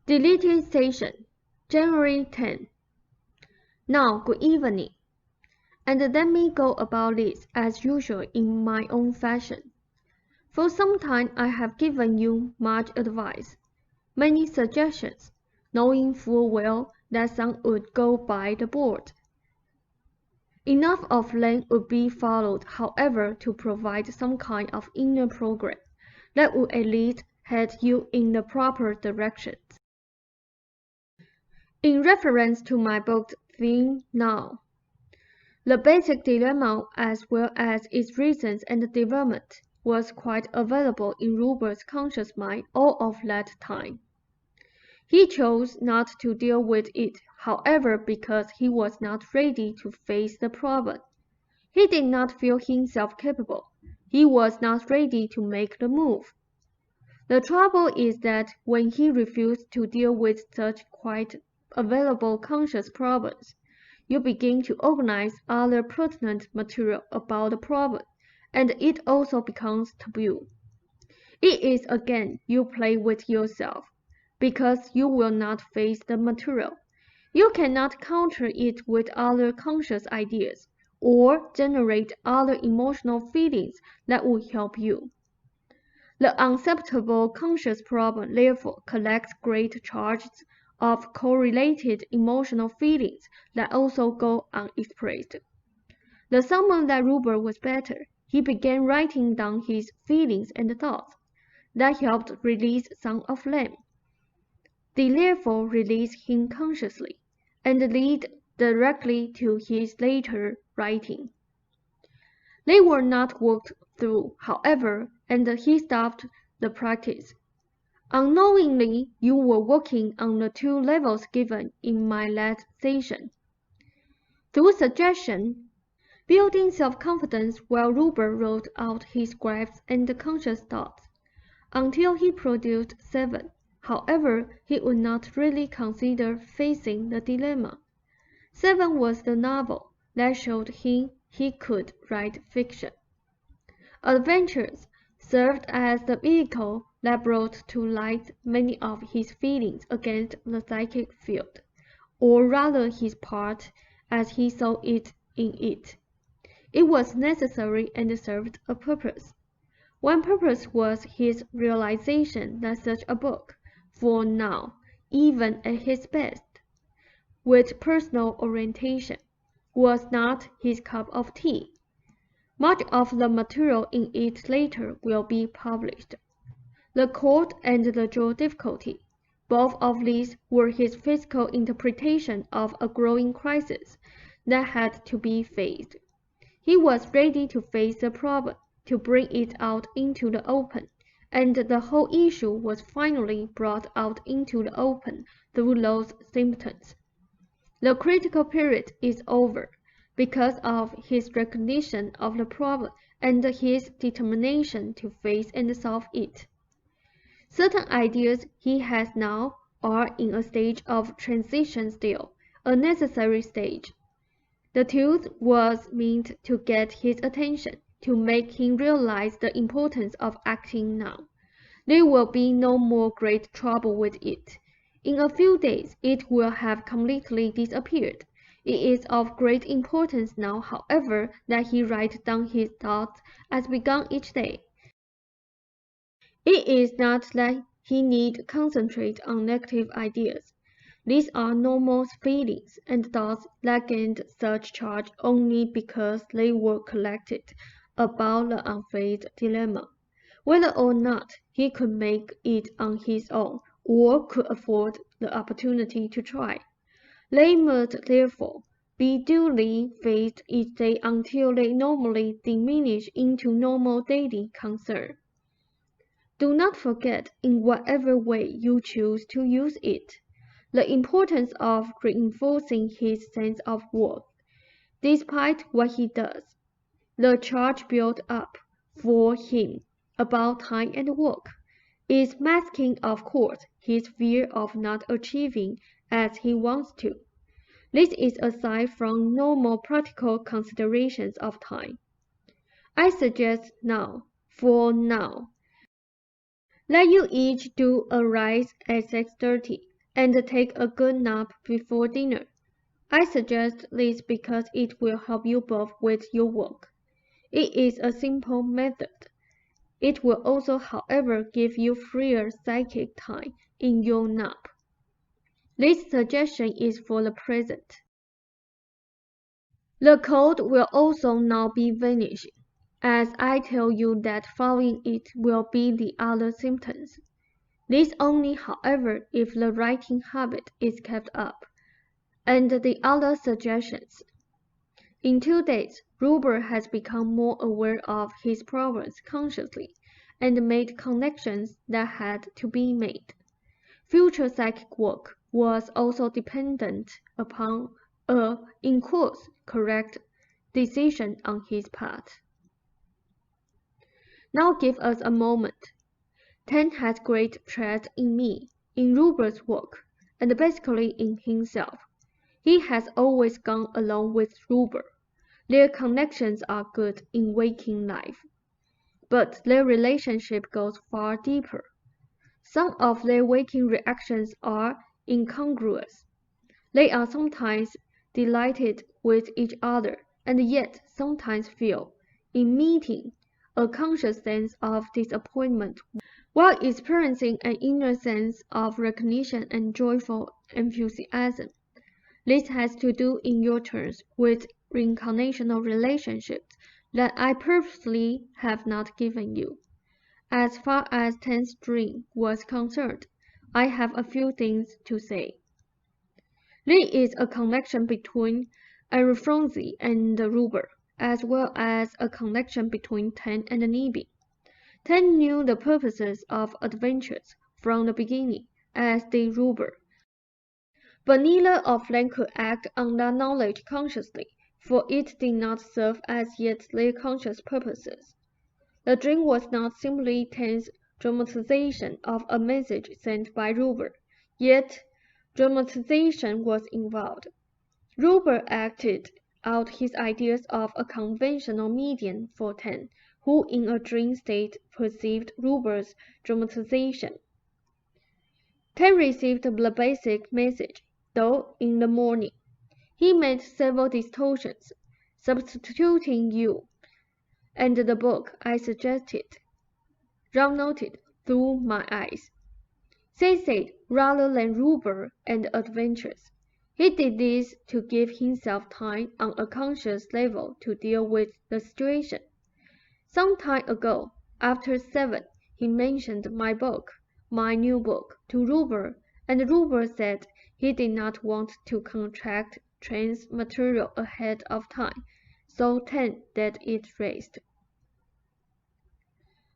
Deleted station, January 10. Now, good evening, and let me go about this as usual in my own fashion. For some time I have given you much advice, many suggestions, knowing full well that some would go by the board. Enough of them would be followed, however, to provide some kind of inner program that would at least head you in the proper directions. In reference to my book theme now, the basic dilemma as well as its reasons and development was quite available in Ruber's conscious mind all of that time. He chose not to deal with it, however, because he was not ready to face the problem. He did not feel himself capable. He was not ready to make the move. The trouble is that when he refused to deal with such quite available conscious problems, you begin to organize other pertinent material about the problem, and it also becomes taboo. It is again you play with yourself, because you will not face the material. You cannot counter it with other conscious ideas, or generate other emotional feelings that will help you. The unacceptable conscious problem therefore collects great charges of correlated emotional feelings that also go unexpressed. The summer that Ruber was better, he began writing down his feelings and thoughts. That helped release some of them. They therefore released him consciously, and lead directly to his later writing. They were not worked through, however, and he stopped the practice. Unknowingly, you were working on the two levels given in my last session. Through suggestion, building self-confidence while Ruber wrote out his graphs and conscious thoughts, until he produced 7. However, he would not really consider facing the dilemma. 7 was the novel that showed him he could write fiction. Adventures served as the vehicle that brought to light many of his feelings against the psychic field, or rather his part as he saw it in it. It was necessary and served a purpose. One purpose was his realization that such a book, for now, even at his best, with personal orientation, was not his cup of tea. Much of the material in it later will be published. The court and the real difficulty, both of these were his physical interpretation of a growing crisis that had to be faced. He was ready to face the problem, to bring it out into the open, and the whole issue was finally brought out into the open through those symptoms. The critical period is over because of his recognition of the problem and his determination to face and solve it. Certain ideas he has now are in a stage of transition still, a necessary stage. The truth was meant to get his attention, to make him realize the importance of acting now. There will be no more great trouble with it. In a few days it will have completely disappeared. It is of great importance now, however, that he write down his thoughts as begun each day. It is not that he need concentrate on negative ideas. These are normal feelings and thoughts that gained such charge only because they were collected about the unfaced dilemma. Whether or not he could make it on his own, or could afford the opportunity to try. They must therefore be duly faced each day until they normally diminish into normal daily concern. Do not forget, in whatever way you choose to use it, the importance of reinforcing his sense of worth, despite what he does. The charge built up for him about time and work is masking, of course, his fear of not achieving as he wants to. This is aside from normal practical considerations of time. I suggest now, for now, that you each do a rise at 6:30, and take a good nap before dinner. I suggest this because it will help you both with your work. It is a simple method. It will also, however, give you freer psychic time in your nap. This suggestion is for the present. The cold will also now be vanishing, as I tell you that following it will be the other symptoms. This only, however, if the writing habit is kept up, and the other suggestions. In 2 days, Ruber has become more aware of his problems consciously and made connections that had to be made. Future psychic work was also dependent upon a, in course, correct decision on his part. Now give us a moment. Tan has great trust in me, in Ruber's work, and basically in himself. He has always gone along with Ruber. Their connections are good in waking life, but their relationship goes far deeper. Some of their waking reactions are incongruous. They are sometimes delighted with each other, and yet sometimes feel, in meeting, a conscious sense of disappointment, while experiencing an inner sense of recognition and joyful enthusiasm. This has to do, in your terms, with reincarnational relationships that I purposely have not given you. As far as Tan's dream was concerned, I have a few things to say. There is a connection between Arifronzi and Ruber, as well as a connection between Tan and Nibi. Tan knew the purposes of adventures from the beginning, as did Ruber. But neither of them could act on that knowledge consciously, for it did not serve as yet their conscious purposes. The dream was not simply Tan's dramatization of a message sent by Ruber, yet dramatization was involved. Ruber acted out his ideas of a conventional medium for Tan, who in a dream state perceived Ruber's dramatization. Tan received the basic message, though in the morning. He made several distortions, substituting you and the book I suggested. Ron noted through my eyes. They said rather than Ruber and adventures. He did this to give himself time on a conscious level to deal with the situation. Some time ago, after 7, he mentioned my book, my new book, to Ruber, and Ruber said he did not want to contract trans material ahead of time, so Tan let it rest.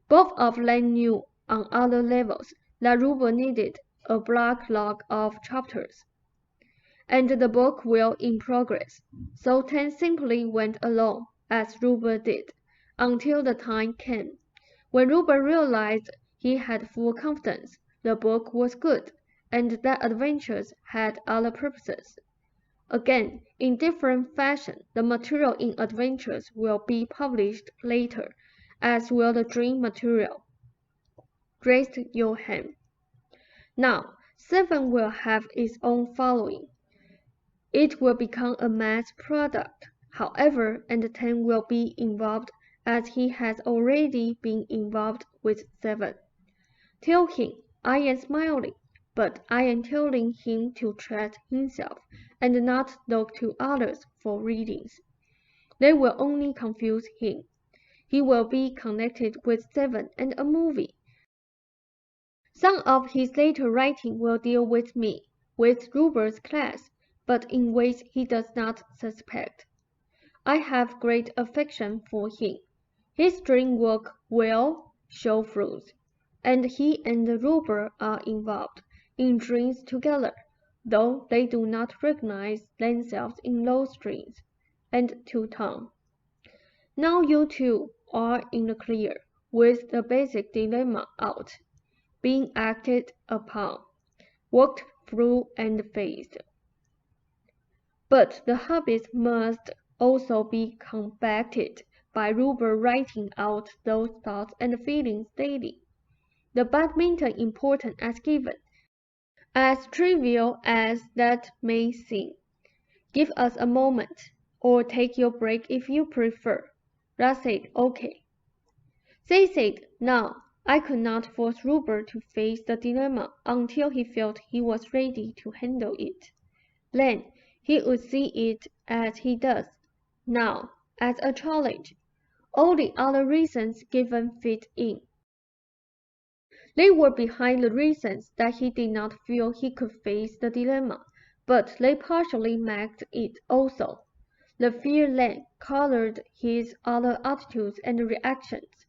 Both of them knew, on other levels, that Ruber needed a backlog of chapters, and the book will in progress, so Tan simply went along, as Ruber did, until the time came. When Ruber realized he had full confidence, the book was good, and that adventures had other purposes. Again, in different fashion, the material in adventures will be published later, as will the dream material. Raise your hand. Now, 7 will have its own following. It will become a mass product, however, and 10 will be involved as he has already been involved with 7. Tell him I am smiling, but I am telling him to trust himself and not look to others for readings. They will only confuse him. He will be connected with 7 and a movie. Some of his later writing will deal with me, with Ruber's class, but in ways he does not suspect. I have great affection for him. His dream work will show fruit, and he and Ruber are involved in dreams together, though they do not recognize themselves in those dreams. And to Tom. Now you two are in the clear, with the basic dilemma out, being acted upon, worked through and faced. But the habits must also be combated by Ruber writing out those thoughts and feelings daily. The badminton important as given, As trivial as that may seem. Give us a moment, or take your break if you prefer. Ra said, okay. They said, now, I could not force Rupert to face the dilemma until he felt he was ready to handle it. Then, he would see it as he does now, as a challenge. All the other reasons given fit in. They were behind the reasons that he did not feel he could face the dilemma, but they partially marked it also. The fear then colored his other attitudes and reactions.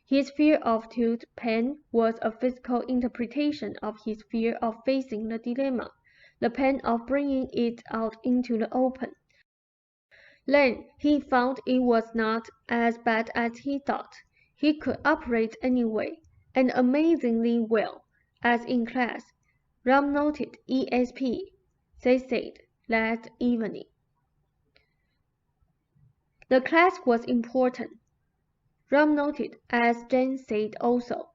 His fear of tooth pain was a physical interpretation of his fear of facing the dilemma, the pain of bringing it out into the open. Then he found it was not as bad as he thought. He could operate anyway, and amazingly well, as in class. Ram noted ESP, they said, that evening. The class was important, Ram noted, as Jane said also.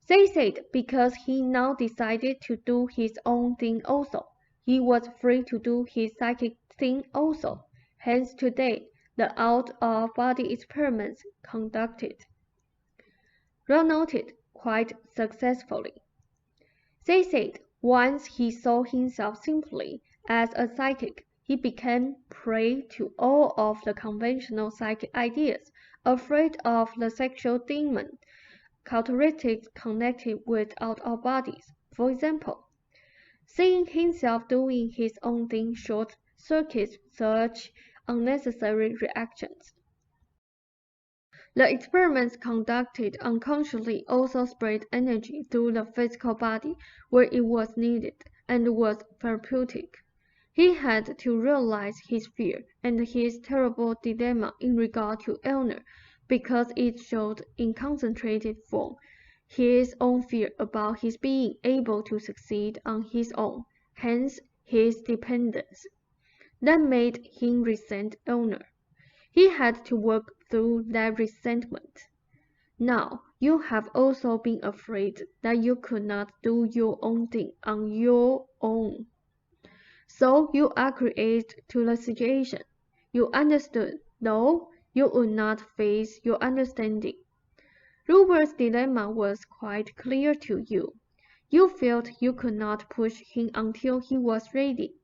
They said because he now decided to do his own thing also. He was free to do his psychic thing also. Hence today, the out-of-body experiments conducted. Ram noted, quite successfully. They said once he saw himself simply as a psychic, he became prey to all of the conventional psychic ideas, afraid of the sexual demon, characteristics connected with out-of-bodies. For example, seeing himself doing his own thing short-circuits such unnecessary reactions. The experiments conducted unconsciously also spread energy through the physical body where it was needed and was therapeutic. He had to realize his fear and his terrible dilemma in regard to Eleanor because it showed in concentrated form his own fear about his being able to succeed on his own, hence his dependence. That made him resent Eleanor. He had to work through that resentment. Now, you have also been afraid that you could not do your own thing on your own. So you agreed to the situation. You understood, though you would not face your understanding. Rupert's dilemma was quite clear to you. You felt you could not push him until he was ready.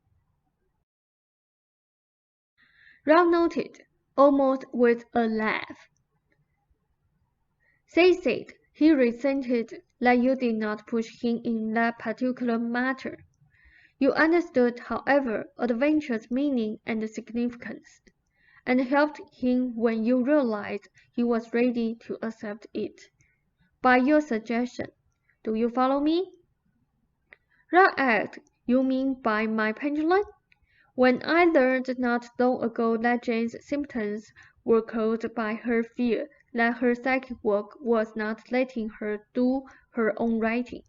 Ram noted, almost with a laugh. They said he resented that you did not push him in that particular matter. You understood, however, adventure's meaning and significance, and helped him when you realized he was ready to accept it. By your suggestion, do you follow me? Ra asked, you mean by my pendulum? When I learned not long ago that Jane's symptoms were caused by her fear that her psychic work was not letting her do her own writing,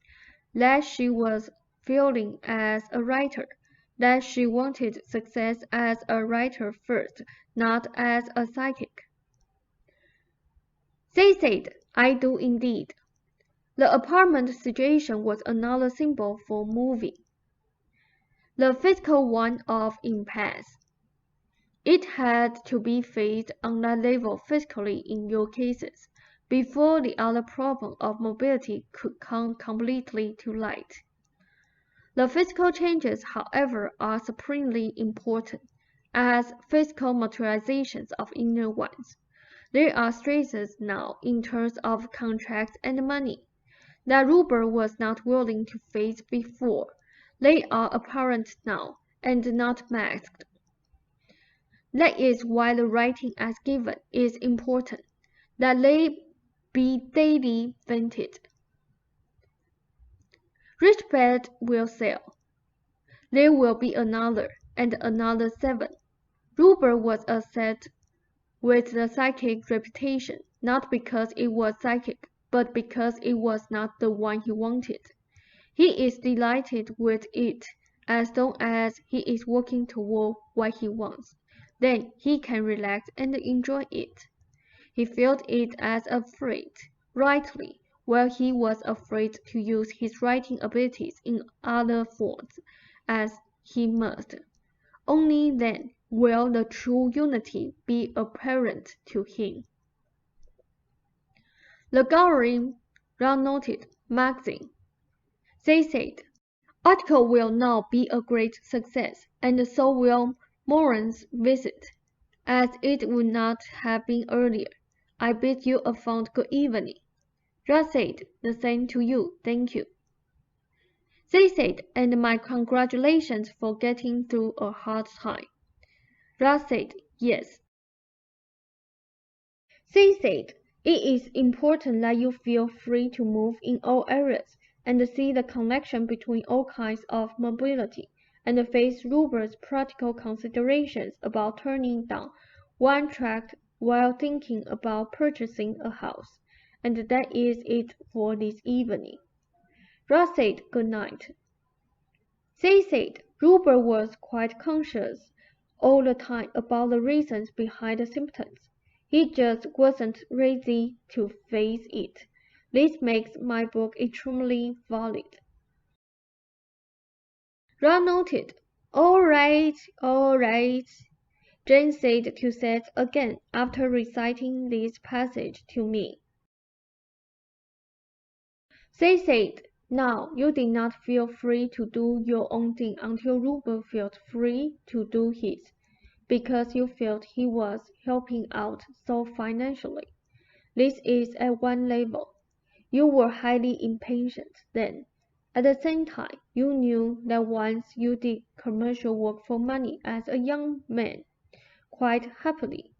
that she was failing as a writer, that she wanted success as a writer first, not as a psychic. They said, I do indeed. The apartment situation was another symbol for moving. The physical one of impasse. It had to be faced on that level physically in your cases, before the other problem of mobility could come completely to light. The physical changes, however, are supremely important, as physical materializations of inner ones. There are stresses now in terms of contracts and money that Rupert was not willing to face before. They are apparent now, and not masked. That is why the writing as given is important, that they be daily vented. Rich bed will sell. There will be another, and another 7. Rupert was a set with the psychic reputation, not because it was psychic, but because it was not the one he wanted. He is delighted with it as long as he is working toward what he wants. Then he can relax and enjoy it. He felt it as a freight, rightly, while he was afraid to use his writing abilities in other forms, as he must. Only then will the true unity be apparent to him. The Gallery noted magazine. They said, "Article will now be a great success, and so will Moran's visit, as it would not have been earlier. I bid you a fond good evening." Russ said, "The same to you, thank you." They said, "And my congratulations for getting through a hard time." Russ said, "Yes." They said, "It is important that you feel free to move in all areas, and see the connection between all kinds of mobility, and face Rupert's practical considerations about turning down one tract while thinking about purchasing a house. And that is it for this evening." Russ said good night. They said Rupert was quite conscious all the time about the reasons behind the symptoms. He just wasn't ready to face it. This makes my book extremely valid. Russ noted, All right. Jane said to Seth again after reciting this passage to me. They said, "Now you did not feel free to do your own thing until Rupert felt free to do his, because you felt he was helping out so financially. This is at one level. You were highly impatient then. At the same time, you knew that once you did commercial work for money as a young man, quite happily,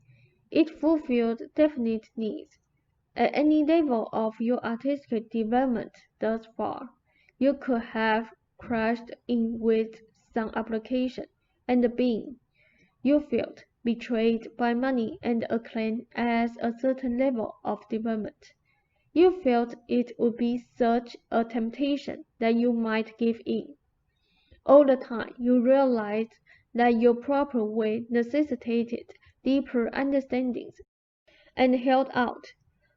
it fulfilled definite needs. At any level of your artistic development thus far, you could have crashed in with some application, and been, you felt, betrayed by money and acclaim as a certain level of development. You felt it would be such a temptation that you might give in. All the time you realized that your proper way necessitated deeper understandings, and held out.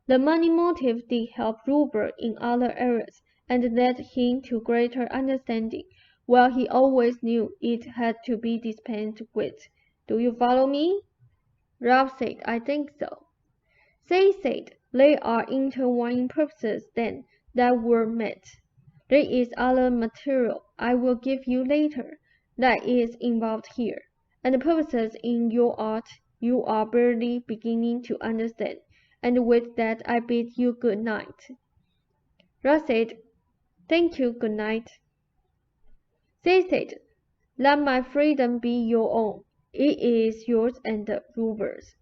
The money motive did help Rupert in other areas, and led him to greater understanding, while he always knew it had to be dispensed with. Do you follow me?" Ralph said, "I think so." They said, "There are intertwining purposes then that were met. There is other material I will give you later that is involved here, and purposes in your art you are barely beginning to understand. And with that I bid you good night." Russ said, "Thank you, good night." They said, "Let my freedom be your own. It is yours and Rupert's."